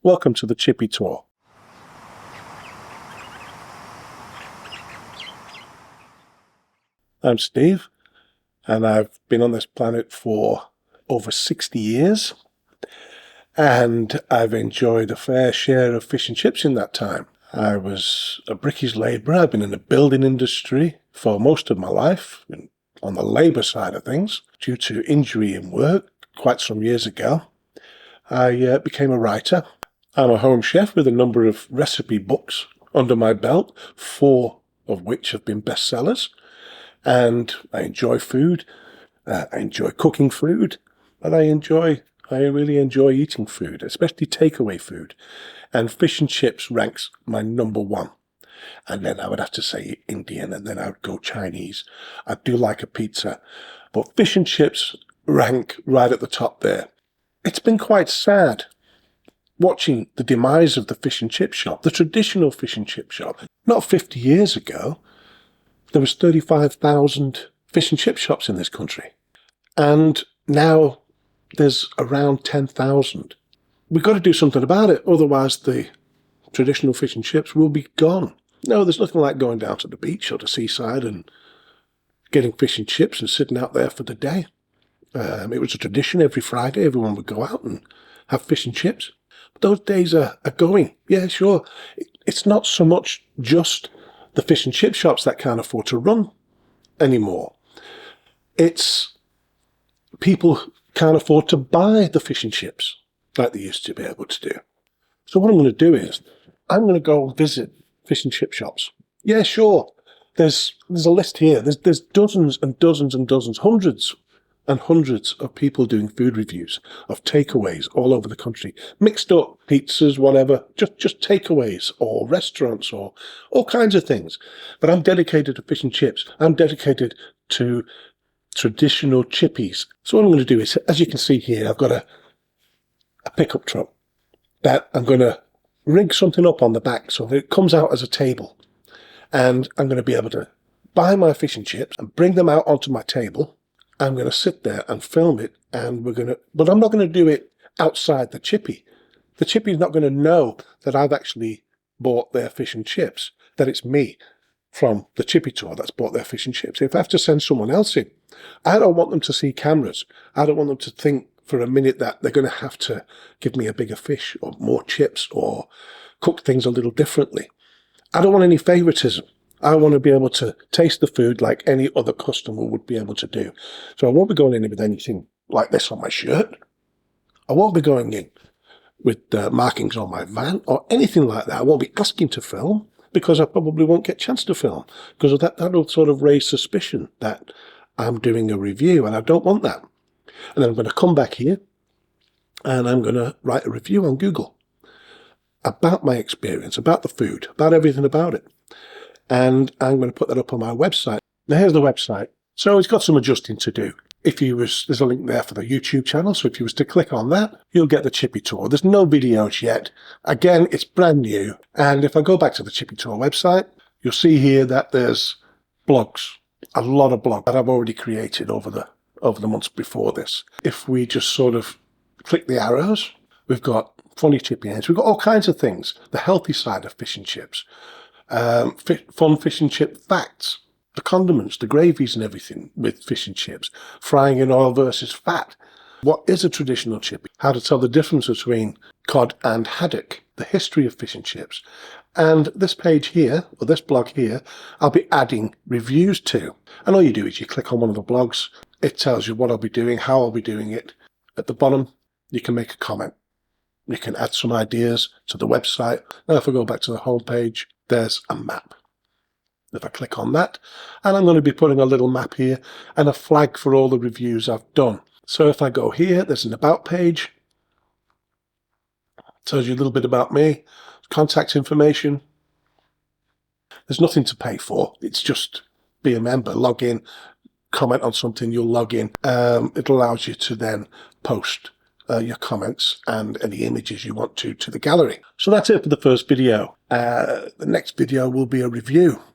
Welcome to the Chippy Tour. I'm Steve, and I've been on this planet for over 60 years, and I've enjoyed a fair share of fish and chips in that time. I was a brickies labourer. I've been in the building industry for most of my life, on the labour side of things. Due to injury in work quite some years ago, I became a writer. I'm a home chef with a number of recipe books under my belt, 4 of which have been bestsellers. And I enjoy food. I enjoy cooking food, and I really enjoy eating food, especially takeaway food. And fish and chips ranks my number 1. And then I would have to say Indian, and then I would go Chinese. I do like a pizza, but fish and chips rank right at the top there. It's been quite sad watching the demise of the fish and chip shop, the traditional fish and chip shop. Not 50 years ago, there was 35,000 fish and chip shops in this country. And now there's around 10,000. We've got to do something about it, otherwise the traditional fish and chips will be gone. No, there's nothing like going down to the beach or the seaside and getting fish and chips and sitting out there for the day. It was a tradition every Friday. Everyone would go out and have fish and chips. But those days are going. Yeah, sure. It's not so much just the fish and chip shops that can't afford to run anymore. It's people can't afford to buy the fish and chips like they used to be able to do. So what I'm going to do is I'm going to go visit fish and chip shops. Yeah, sure. There's a list here. There's dozens and dozens and dozens, hundreds and hundreds of people doing food reviews of takeaways all over the country. Mixed up pizzas, whatever, just takeaways or restaurants or all kinds of things. But I'm dedicated to fish and chips. I'm dedicated to traditional chippies. So what I'm going to do is, as you can see here, I've got a pickup truck that I'm going to rig something up on the back so that it comes out as a table. And I'm going to be able to buy my fish and chips and bring them out onto my table. I'm going to sit there and film it, and but I'm not going to do it outside the chippy. The chippy's not going to know that I've actually bought their fish and chips, that it's me from the Chippy Tour that's bought their fish and chips. If I have to send someone else in, I don't want them to see cameras. I don't want them to think for a minute that they're going to have to give me a bigger fish or more chips or cook things a little differently. I don't want any favoritism. I want to be able to taste the food like any other customer would be able to do. So I won't be going in with anything like this on my shirt. I won't be going in with markings on my van or anything like that. I won't be asking to film because I probably won't get a chance to film because of that'll sort of raise suspicion that I'm doing a review, and I don't want that. And then I'm going to come back here and I'm going to write a review on Google about my experience, about the food, about everything about it. And I'm going to put that up on my website. Now here's the website. So it's got some adjusting to do. There's a link there for the YouTube channel. So if you was to click on that, you'll get the Chippy Tour. There's no videos yet. Again, it's brand new. And if I go back to the Chippy Tour website, you'll see here that there's blogs, a lot of blogs that I've already created over the months before this. If we just sort of click the arrows, we've got funny chippy ends. We've got all kinds of things. The healthy side of fish and chips. Fun fish and chip facts, the condiments, the gravies and everything with fish and chips, frying in oil versus fat, what is a traditional chippy, how to tell the difference between cod and haddock, the history of fish and chips. And this page here, or this blog here, I'll be adding reviews to. And all you do is you click on one of the blogs, it tells you what I'll be doing, how I'll be doing it. At the bottom, you can make a comment. You can add some ideas to the website. Now if I go back to the home page, there's a map. If I click on that, and I'm going to be putting a little map here and a flag for all the reviews I've done. So if I go here, there's an about page. It tells you a little bit about me, contact information. There's nothing to pay for. It's just be a member, log in, comment on something, you'll log in. It allows you to then post your comments and any images you want to the gallery. So that's it for the first video. The next video will be a review